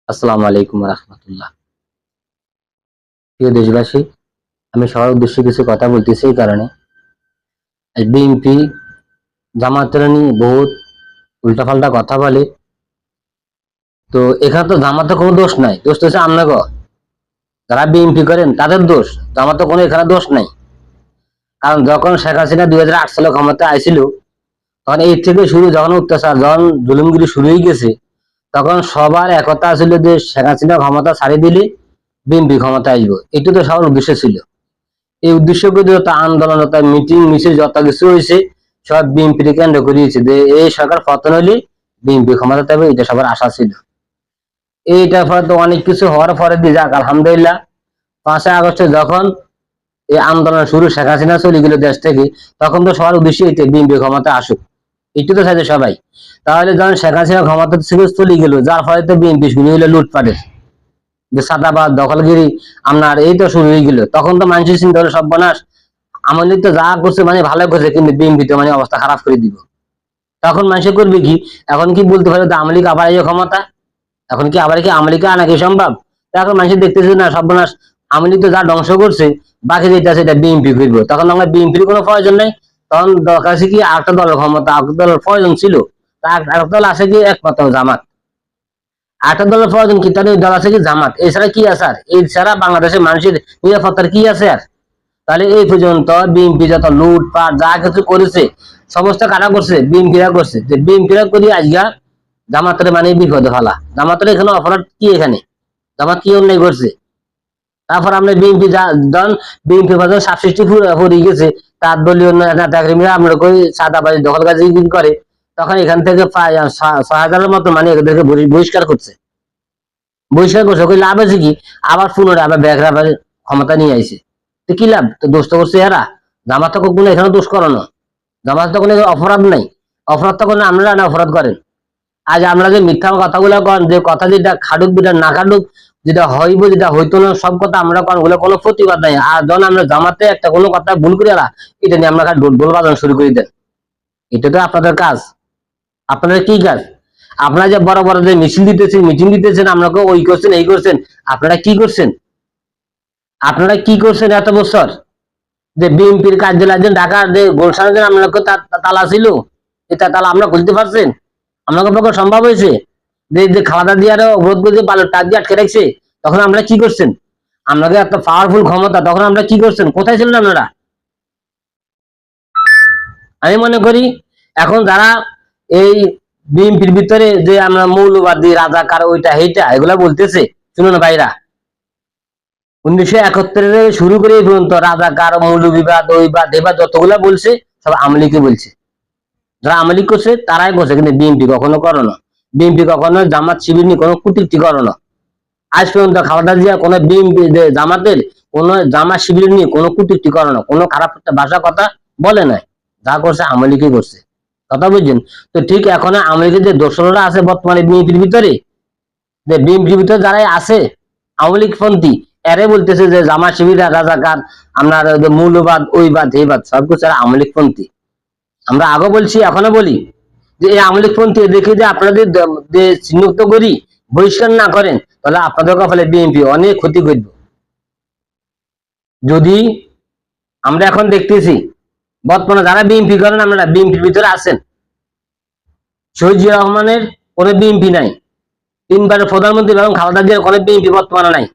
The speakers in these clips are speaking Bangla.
আসসালামু আলাইকুম রহমতুল্লাহ। প্রিয় দেশবাসী, আমি সবার উদ্দেশ্যে কিছু কথা বলতেছি এই কারণে বিএনপি জামাতের নিয়ে বহুত উল্টাপাল্টা কথা বলে। তো এখানে তো জামাতে কোনো দোষ নাই, দোষ তো হচ্ছে আপনাকে যারা বিএনপি করেন তাদের দোষ। জামাতে কোনো এখানে দোষ নাই। কারণ যখন শেখ হাসিনা 2008 সালে ক্ষমতায় আইছিল, তখন এই থেকে শুরু, যখন অত্যাচার, যখন জুলুমগিরি শুরু হয়ে গেছে, তখন সবার একতা ছিল যে শেখ হাসিনা ক্ষমতা ছাড়িয়ে দিলে বিএনপি ক্ষমতা আসবো। এটা তো সবার উদ্দেশ্য ছিল। এই উদ্দেশ্য করে যত আন্দোলন, যত মিটিং মিছিল, যত কিছু হয়েছে, সব বিএনপি কেন্দ্র করিয়েছে যে এই সরকার পতন হলে বিএনপি ক্ষমতা পাবে, এটা সবার আশা ছিল। এইটার ফলে তো অনেক কিছু হওয়ার পরে দিয়ে যাক আলহামদুলিল্লাহ, 5ই আগস্টে যখন এই আন্দোলন শুরু, শেখ হাসিনা চলে গেল দেশ থেকে, তখন তো সবার উদ্দেশ্য এটা বিএনপি ক্ষমতা আসুক, একটু তো চাইছে সবাই। তাহলে যখন শেখ হাসিনা ক্ষমতা থেকে চলে গেল, যার ফলে তো বিএনপি শুরু হলো লুটপাটের, যে সাদাবাদ দখলগিরি আপনার এই তো শুরু হয়ে গেল। তখন তো মানুষের চিন্তা হলো সর্বনাশ, আমাদের তো যা করছে মানে ভালো করছে, কিন্তু বিএনপি তো মানে অবস্থা খারাপ করে দিব। তখন মানুষ করবে কি? এখন কি বলতে পারে আওয়ামী লীগ আবার এই ক্ষমতা, এখন কি আবার কি আওয়ামী লীগকে আনা কি সম্ভব? এখন মানুষ দেখতেছে না সর্বনাশ, আওয়ামী লীগ তো যা ধ্বংস করছে, বাকি যেটা আছে এটা বিএনপি করবো। তখন আমরা বিএনপির কোনো প্রয়োজন নেই। তখন দরকার আছে কি আরেকটা দলের ক্ষমতা, আরেকটা দলের প্রয়োজন ছিল। আরেকটা দল আছে কি একমাত্র জামাত। আরেকটা দলের প্রয়োজন কি? তাহলে ওই দল আছে কি জামাত। এছাড়া কি আছে আর? এছাড়া বাংলাদেশের মানুষের নিরাপত্তার কি আছে আর? তাহলে এই পর্যন্ত বিএনপি যত লুটপাট যা কিছু করেছে, সমস্ত কারা করছে? বিএনপিরা করছে। যে বিএনপিরা করি আজকা জামাতের মানে বিপদে ফেলা। জামাতের এখানে অপরাধ কি? এখানে জামাত কি অন্যায় করছে? তারপর আমরা বিএনপি যখন বিএনপি বাজার সাবসৃষ্টি হয়ে গেছে, তার দলীয় নেতাকর্মীরা আমরা কই সাদাবাজি দখলবাজি করে, তখন এখান থেকে প্রায় 6,000-এর মতো মানে এদেরকে বহিষ্কার করছে। বহিষ্কার করছে, কই লাভ আছে কি? আবার পুনরায় আবার ব্যাগরা ক্ষমতা নিয়ে আইছে। তো কি লাভ? তো দোষ তো করছে এরা। জামাত তো কোনো এখানে দোষ করানো, জামাত তো কোনো অপরাধ নাই। অপরাধ তো কোনো আমরা না অপরাধ করেন। আজ আমরা যে মিথ্যা কথাগুলো কন, যে কথা যেটা খাটুক যেটা না খাটুক, যেটা হইব যেটা হইতো না, সব কথা আমরা কন, ওগুলো কোনো প্রতিবাদ নাই। আর যখন আমরা জামাতে একটা কোনো কথা ভুল করে এলা, এটা নিয়ে আমরা ঢোল বাজানো শুরু করে দেন। এটা তো আপনাদের কাজ। আপনাদের কি কাজ? আপনারা যে বড় বড় যে মিছিল দিতেছেন, মিটিং দিতেছেন, আপনাকে ওই করছেন এই করছেন, আপনারা কি করছেন? আপনারা কি করছেন এত বছর? যে বিএনপির কার্যালয় ঢাকার যে গুলশানের যে আপনাকে তালা ছিল, এটা তালা আমরা খুলতে পারছেন? আপনাদের পক্ষে সম্ভব হয়েছে? যে খালেদা জিয়ার অবরোধ করে বালুর টাক দিয়ে আটকে রাখছে, তখন আমরা কি করছেন? আপনাদের এত পাওয়ারফুল ক্ষমতা, তখন আমরা কি করছেন? কোথায় ছিলেন আপনারা? আমি মনে করি এখন যারা এই বিএনপির ভিতরে যে আমরা মৌলবাদী রাজাকার ওইটা এইটা এগুলা বলতেছে, শুনুন ভাইরা, 1971 শুরু করে এই পর্যন্ত রাজাকার মৌলবিবাদ ওইবাদ এবার যতগুলা বলছে, সব আওয়ামী লীগকে বলছে। যারা আওয়ামী লীগ করছে তারাই করছে, কিন্তু বিএনপি কখনো করো না। বিএনপি কখনো জামাত শিবির নিয়ে কোনো কূটনীতি করো না। আজ পর্যন্ত খালেদা জিয়া কোনো বিএনপি জামাতের কোনো জামাত শিবির নিয়ে কোনো কূটনীতি করে না, কোনো খারাপ একটা ভাষা কথা বলে নাই। যা করছে আওয়ামী লীগই করছে। কথা বুঝছেন? তো ঠিক এখন আওয়ামী লীগের যে দোসররা আছে বর্তমানে বিএনপির ভিতরে, যে বিএনপির ভিতরে যারাই আছে আওয়ামী লীগ পন্থী, এরে বলতেছে যে জামাত শিবির রাজাকার, আমরা মৌলবাদ ওইবাদ এইবাদ সবকিছু আওয়ামী লীগ পন্থী। আমরা আগে বলছি এখনো বলি যে এই আওয়ামী লীগ পন্থী দেখে যে আপনাদের যে চিহ্নিত করি, বহিষ্কার না করেন, তাহলে আপনাদের কপালে বিএনপি অনেক ক্ষতি করবে। যদি আমরা এখন দেখতেছি বর্তমানে যারা বিএনপি করেন, আমরা বিএনপির ভিতরে আছেন, শহীদ জিয়া রহমানের কোনো বিএনপি নাই, 3বারের প্রধানমন্ত্রী এবং খালেদা জিয়ার কোনো বিএনপি বর্তমানে নাই।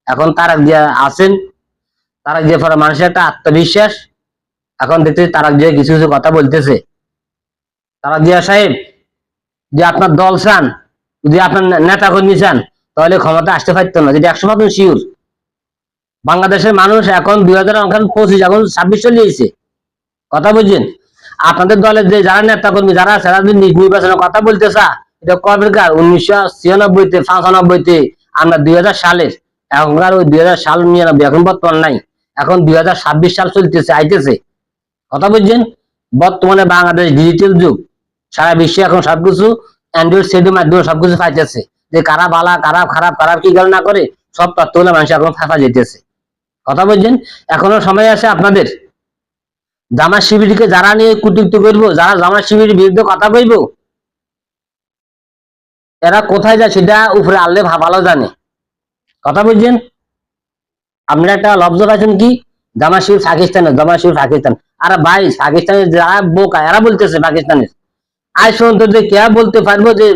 এখন তারা জিয়া আছেন, তারা জিয়া পরে মানুষের একটা আত্মবিশ্বাস। এখন দেখতেছি তারা জিয়া কিছু কিছু কথা বলতেছে। তারা জিয়া সাহেব, যে আপনার দল চান, যদি আপনার নেতা কর্মী চান, তাহলে ক্ষমতা আসতে পারতো না, যেটা 100% শিওর। বাংলাদেশের মানুষ এখন 2025, এখন 26 চলে এসেছে। কথা বুঝছেন? আপনাদের দলের যে যারা নেতা কর্মী যারা আছে, যারা নির্বাচনের কথা বলতেছে, এটা কবেকার? 1996-তে 95-তে, আমরা 2000 সালের। এখনকার ওই 2000 সাল 99 এখন বর্তমান নাই। এখন 2026 সাল চলতেছে, আইতেছে। কথা বুঝছেন? বর্তমানে বাংলাদেশ ডিজিটাল যুগ, সারা বিশ্বে এখন সবকিছু অ্যান্ড্রয়েড সেটের মাধ্যমে সবকিছু পাইতেছে। যে কারা ভালা কারা খারাপ, কারা কি গেল না করে, সব তথ্যগুলো মানুষ এখন ফাঁকা যেতেছে। কথা বলছেন? এখনো সময় আছে আপনাদের। জামাত শিবিরকে যারা নিয়ে কূটনীতি করবো, যারা জামাত শিবিরের বিরুদ্ধে কথা কইব, এরা কোথায় যায় সেটা উপরে আল্লাহ ভালো জানে। কথা বুঝছেন? আপনারা একটা লব্জ পাইছেন কি, জামা শিবির পাকিস্তানের, জামা শিবির পাকিস্তান। আর ভাই পাকিস্তানের যারা বোকা এরা বলতেছে পাকিস্তানের, আজ পর্যন্ত যে কে বলতে পারবো যে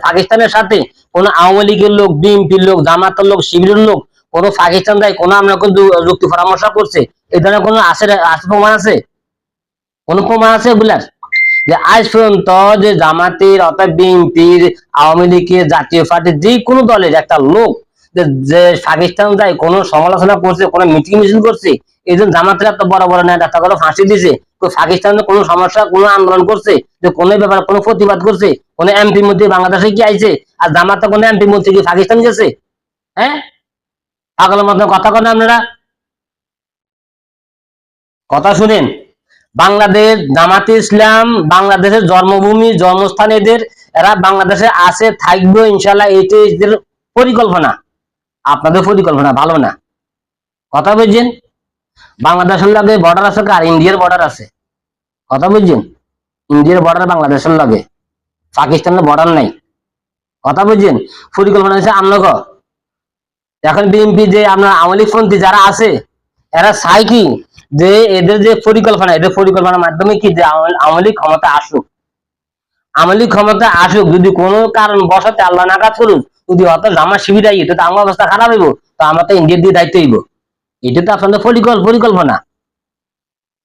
পাকিস্তানের সাথে কোন আওয়ামী লীগের লোক, বিএনপির লোক, জামাতের লোক, শিবিরের লোক কোন পাকিস্তান যায় কোন আমরা যুক্তি পরামর্শ করছে, এই ধরনের কোন আছে প্রমাণ আছে? কোন প্রমাণ আছে এগুলার? যে আজ পর্যন্ত যে জামাতের অর্থাৎ বিএনপির, আওয়ামী লীগের, জাতীয় পার্টির যে কোনো দলের একটা লোক যে পাকিস্তান যায় কোন সমালোচনা করছে, কোন মিটিং মিছিল করছে, এই জন্য জামাতের এত বড় বড় নেতা করে ফাঁসি দিছে, তো পাকিস্তানের কোনো সমস্যা, কোনো আন্দোলন করছে, যে কোনো ব্যাপারে কোনো প্রতিবাদ করছে, কোন এমপি মন্ত্রী বাংলাদেশে কি আইছে? আর জামাতে কোন এমপি মন্ত্রী কি পাকিস্তান গেছে? হ্যাঁ, পাগলের মতো কথা বলেন আপনারা। কথা শুনেন, বাংলাদেশ জামাতে ইসলাম বাংলাদেশের জন্মভূমি, জন্মস্থান এদের, এরা বাংলাদেশে আছে, থাকবে ইনশাল্লাহ, এইটাই এদের পরিকল্পনা। আপনাদের পরিকল্পনা ভালো না। কথা বুঝছেন? বাংলাদেশের লগে বর্ডার আছে আর ইন্ডিয়ার বর্ডার আছে। কথা বুঝছেন? ইন্ডিয়ার বর্ডার বাংলাদেশের লগে, পাকিস্তানের বর্ডার নাই। কথা বুঝছেন? পরিকল্পনা হচ্ছে আমনগো। এখন বিএনপি যে আপনার আওয়ামী লীগপন্থী যারা আছে, এরা চায় কি যে এদের যে পরিকল্পনা, এদের পরিকল্পনার মাধ্যমে কি যে আওয়ামী লীগ ক্ষমতা আসুক, আওয়ামী লীগ ক্ষমতা আসুক, যদি কোনো কারণ বসাতে আল্লাহ নাকাত করুক, যদি অত জামা শিবির আই, এটা তো আমার অবস্থা খারাপ হইব, তো আমরা তো ইন্ডিয়ার দিয়ে দায়িত্ব হইব। এটা তো আপনাদের পরিকল্পনা।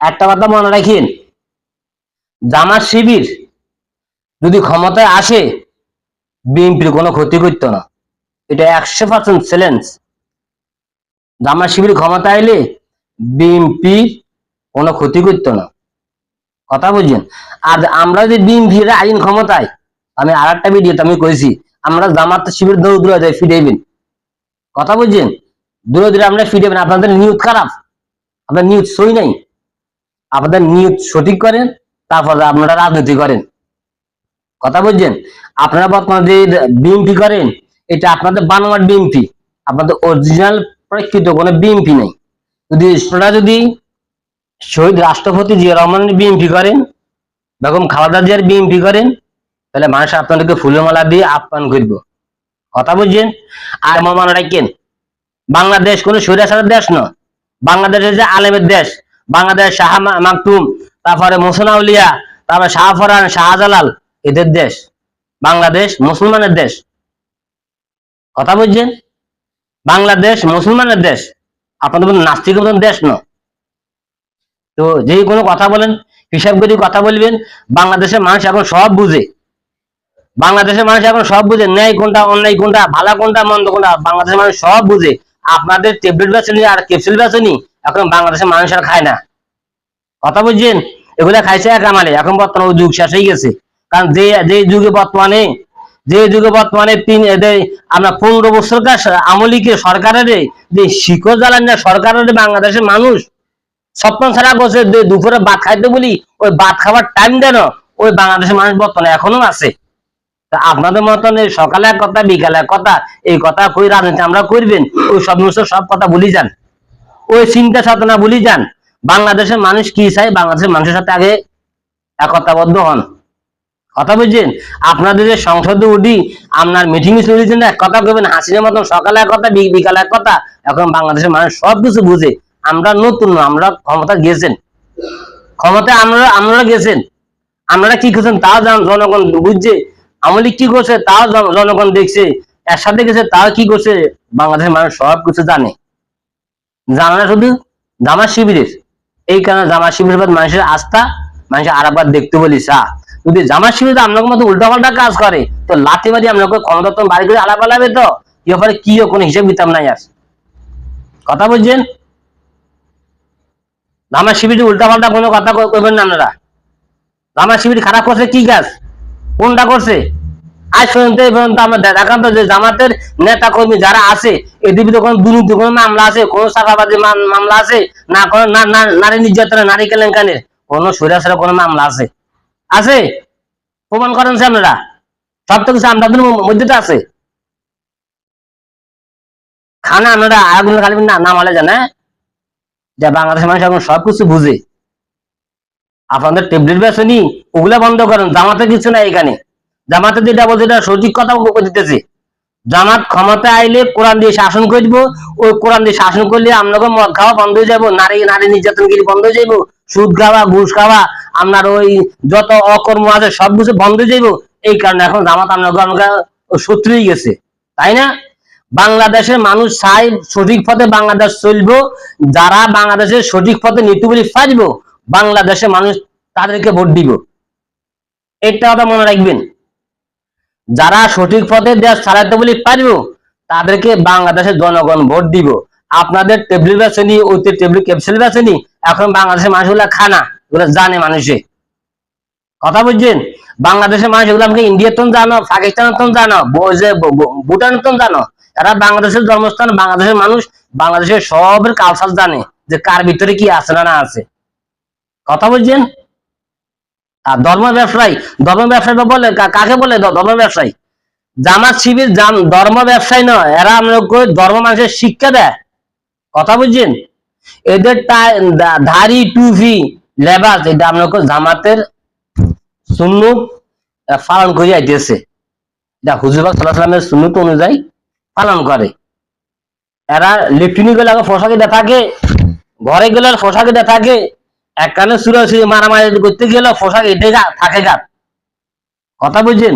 একটা কথা মনে রাখেন, জামা শিবির যদি ক্ষমতায় আসে, বিএনপির কোনো ক্ষতি করতো না, এটা 100% চ্যালেঞ্জ। জামা শিবির ক্ষমতা এলে বিএনপি কোনো ক্ষতি করতো না। কথা বুঝছেন? আর আমরা যে বিএনপির আইন ক্ষমতায়, আমি আর একটা ভিডিওতে আমি কইছি, আমরা জামাত শিবির দৌড় যায় ফিরাইবেন। কথা বুঝছেন? দূরে দূরে আমরা ফিরাইবেন। আপনাদের নিউজ খারাপ, আপনার নিউজ সই নাই, আপনাদের নিউজ সঠিক করেন, তারপর আপনারা রাজনীতি করেন। কথা বুঝছেন? আপনারা বর্তমানে যে বিএনপি করেন, এটা আপনাদের বানোয়াট বিএনপি, আপনাদের অরিজিনাল প্রকৃত কোনো বিএনপি নেই। যদি শহীদ রাষ্ট্রপতি জিয়া রহমানের বিএনপি করেন, বেগম খালেদা জিয়ার বিএনপি করেন, তাহলে মানুষ আপনাদেরকে ফুলের মালা দিয়ে আপ্যায়ন করব। কথা বুঝছেন? আর মনে রাখেন, বাংলাদেশ কোনো স্বৈরাচারের দেশ নয়, বাংলাদেশের যে আলেমের দেশ, বাংলাদেশ শাহ মাকতুম, তারপরে মোহসেন আউলিয়া, তারপরে শাহফরান, শাহজালাল, এদের দেশ। বাংলাদেশ মুসলমানের দেশ। কথা বুঝছেন? বাংলাদেশ মুসলমানের দেশ, আপনাদের নাস্তিক দেশ নয়। তো যে কোনো কথা বলেন হিসাব করে কথা বলবেন। বাংলাদেশের মানুষ এখন সব বুঝে, বাংলাদেশের মানুষ এখন সব বুঝে, ন্যায় কোনটা, অন্যায় কোনটা, ভালো কোনটা, মন্দ কোনটা, বাংলাদেশের মানুষ সব বুঝে। আপনাদের ট্যাবলেট বেচনি আর ক্যাপসুল বেচনি এখন বাংলাদেশের মানুষ আর খায় না। কথা বুঝছেন? এগুলা খাইছে এক আমালে, এখন বর্তমানে যুগ শেষ হয়ে গেছে। কারণ যে যুগে বর্তমানে আমরা 15 বছরকার আমলিকে সরকারের যে শিকড় জ্বালান না, সরকারের বাংলাদেশের মানুষ স্বপ্ন ছাড়া করছে, দুপুরে ভাত খাইতে বলি, ওই ভাত খাবার টাইম দেন, ওই বাংলাদেশের মানুষ বর্তমানে এখনো আছে। তা আপনাদের মতন সকালে এক কথা, বিকালে এক কথা, এই কথা কই রাজনীতি আমরা করবেন, ওই সব কথা ভুলি যান, ওই চিন্তা চেতনা ভুলি যান। বাংলাদেশের মানুষ কি চাই, বাংলাদেশের মানুষের সাথে আগে একতাবদ্ধ হন। কথা বুঝছেন? আপনাদের যে সংসদে উঠি, আপনার মিটিং চলেছেন, এক কথা করবেন হাসিনের মতন, সকালে এক কথা, বিকালে এক কথা। এখন বাংলাদেশের মানুষ সবকিছু বুঝে। আমরা নতুন, আমরা ক্ষমতা গিয়েছেন, ক্ষমতায় আপনারা গেছেন, আপনারা কি করছেন তাও জনগণ বুঝছে, আমলি কি করছে তাও জনগণ দেখছে, একসাথে গেছে তাও কি করছে, বাংলাদেশের মানুষ সবকিছু জানে। জানা না শুধু জামা শিবিরের, এই কারণে জামা শিবিরের মানুষের আস্থা, মানুষের আরেকবার দেখতে বলি যদি জামা শিবির আপনার মতো উল্টাপাল্টা কাজ করে, তো লাঠি মারি আপনাকে ক্ষমতা তো বাড়ি করে আলাপ আলাবে, তো ব্যাপারে কি কোনো হিসেব দিতাম নাই আর। কথা বুঝছেন? জামা শিবির উল্টাপাল্টা কোনো কথা করবেন না আপনারা। জামা শিবির খারাপ করছে কি কাজ, কোনটা করছে? আজ পর্যন্ত এই পর্যন্ত আমরা দেখান তো যে জামাতের নেতা কর্মী যারা আছে, এদের বিরুদ্ধে কোনো দুর্নীতি কোনো মামলা আছে, কোনো চাঁদাবাজি মামলা আছে না, কোনো নারী নির্যাতনের, নারী কেলেঙ্কারির কোনো সৈরাচারের কোনো মামলা আছে? আছে? প্রমাণ করেন আপনারা, সব তো কিছু আপনাদের মধ্যে তো আছে। খানা আপনারা আগুন খালি নামালে জানে যে বাংলাদেশের মানুষ এখন সবকিছু বুঝে। আপনাদের ট্যাবলেট বেচনি, ওগুলা বন্ধ করেন, জামাতে কিছু নাই এখানে। জামাতে যেটা বলছে এটা সঠিক কথা দিতেছে। জামাত ক্ষমতা আইলে কোরআন দিয়ে শাসন করে দিব, ওই কোরআন দিয়ে শাসন করলে আপনাকে মদ খাওয়া বন্ধ হয়ে যাবো, নারী নারী নির্যাতনগিরি বন্ধ হয়ে যাবো, সুদ খাওয়া ঘুষ খাওয়া আপনার ওই যত অকর্ম আছে সবকিছু বন্ধ হয়ে যাবো। এই কারণে এখন জামাত আপনাকে শত্রুই গেছে, তাই না? বাংলাদেশের মানুষ চাই সঠিক পথে বাংলাদেশ চলবো, যারা বাংলাদেশের সঠিক পথে নীতি বলে ফাজব বাংলাদেশের মানুষ তাদেরকে ভোট দিব। একটা কথা মনে রাখবেন, যারা সঠিক পথে দেশ চালাতে বলে পারবো তাদেরকে বাংলাদেশের জনগণ ভোট দিব। আপনাদের টেবলিক বেছেনি, ওই টেবলিক ক্যাপসুল বেছেনি, এখন বাংলাদেশের মানুষগুলা খানা ওগুলো জানে মানুষে, কথা বুঝছেন? বাংলাদেশের মানুষ এগুলো আমাকে ইন্ডিয়ার তো জানো, পাকিস্তানের তো জানো, ভুটানের তো জানো, এরা বাংলাদেশের জন্মস্থান, বাংলাদেশের মানুষ বাংলাদেশের সবের কালচার জানে যে কার ভিতরে কি আছে না আছে, কথা বুঝছেন? আর ধর্ম ব্যবসায়ী বলে কাকে বলে? ধর্ম ব্যবসায়ী। জামাত শিবির ধর্ম ব্যবসায়ী নয়, এরা আমাকে ধর্ম মানুষের শিক্ষা দেয়, কথা বুঝছেন? এদের ধারি টুপি লেবাস এটা আমাকে জামাতের সুন্নত পালন করে আইতেছে, এটা হুজুর পাক সাল্লাল্লাহু আলাইহি ওয়াসাল্লামের সুন্নত অনুযায়ী পালন করে। এরা লেফটিনি গুলো পোশাকে দেয়া থাকে, ঘরে গেলে পোশাকে দেয়া থাকে, এক কানে সুরা মারামারি করতে গেলে পোশাক এটে থাকে গা, কথা বুঝছেন?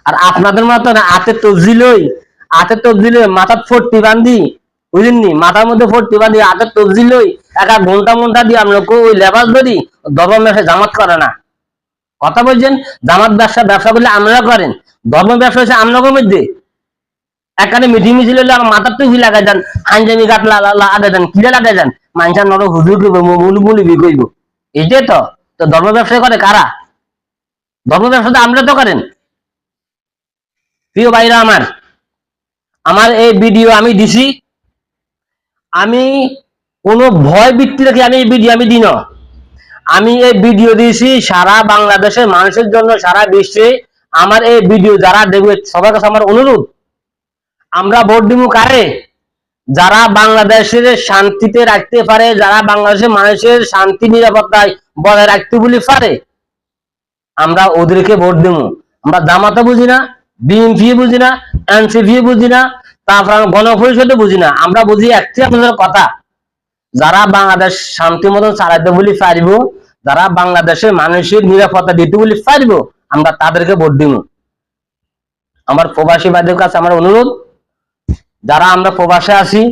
আর আপনাদের মতো হাতে তবজিল মাথার ফোর্টি বান্ধি, বুঝলেননি? মাথার মধ্যে ফোর্টি বান্ধি হাতের তবজিল একা ঘন্টা দিয়ে আমরা ওই লেবাস ধরি, ধর্ম ব্যবসা জামাত করে না, কথা বলছেন? জামাত ব্যবসা করলে আপনারা করেন, ধর্ম ব্যবসা হচ্ছে আপনাদের মধ্যে। এখানে মিটিং মিছিল হলে আমার মাথার টুপি লাগাই যান, আঞ্জামি গাছ লাগাই যান, কিরা লাগাই যান, মানুষের নর হুজুর করবো, মুলি করবো, এইটাই তো। তো ধর্ম ব্যবসা করে কারা? ধর্ম ব্যবসা তো আমরা তো করেন। প্রিয় ভাইরা আমার এই ভিডিও আমি দিছি, আমি কোনো ভয় বৃত্তি রেখে আমি এই ভিডিও আমি দিই না। আমি এই ভিডিও দিয়েছি সারা বাংলাদেশের মানুষের জন্য, সারা বিশ্বে আমার এই ভিডিও যারা দেখবে সবার কাছে আমার অনুরোধ, আমরা ভোট দিব কারে? যারা বাংলাদেশের শান্তিতে রাখতে পারে, যারা বাংলাদেশের মানুষের শান্তি নিরাপত্তায় বজায় রাখতে বলে পারে, আমরা ওদেরকে ভোট দেব। আমরা জামাতে বুঝি না, বিএনপি বুঝি না, এনসিপি বুঝি না, তারপর গণপরিষদে বুঝি না, আমরা বুঝি একটি আপনাদের কথা, যারা বাংলাদেশ শান্তি মতন চালাইতে বলে পারব, যারা বাংলাদেশের মানুষের নিরাপত্তা দিতে বলে পারব, আমরা তাদেরকে ভোট দিব। আমার প্রবাসী ভাইদের কাছে আমার অনুরোধ, যারা আমরা প্রবাসে আছি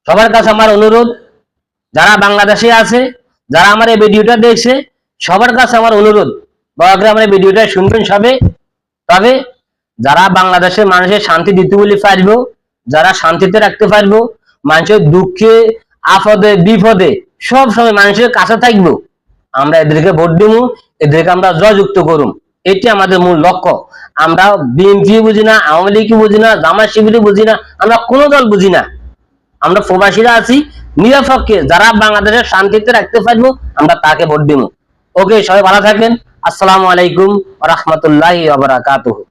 সবার কাছে আমার অনুরোধ, যারা বাংলাদেশে আছে, যারা আমার এই ভিডিওটা দেখছে সবার কাছে আমার অনুরোধ, দয়া করে আমার এই ভিডিওটা শুনবেন সবে। তবে যারা বাংলাদেশের মানুষের শান্তি দিতে বলে পারব, যারা শান্তিতে রাখতে পারবো, মানুষের দুঃখে আপদে বিপদে সব সময় মানুষের কাছে থাকবো, আমরা এদেরকে ভোট দিব, এদেরকে আমরা জয়যুক্ত করুম, এটি আমাদের মূল লক্ষ্য। আমরা বিএনপি বুঝি না, আওয়ামী লীগ বুঝি না, জামাত শিবির বুঝি না, আমরা কোনো দল বুঝি না, আমরা প্রবাসীরা আছি নিরপেক্ষে, যারা বাংলাদেশের শান্তিতে রাখতে পারবো আমরা তাকে ভোট দিব। ওকে, সবাই ভালো থাকবেন। আসসালামু আলাইকুম ওয়া রাহমাতুল্লাহি ওয়া বারাকাতুহু।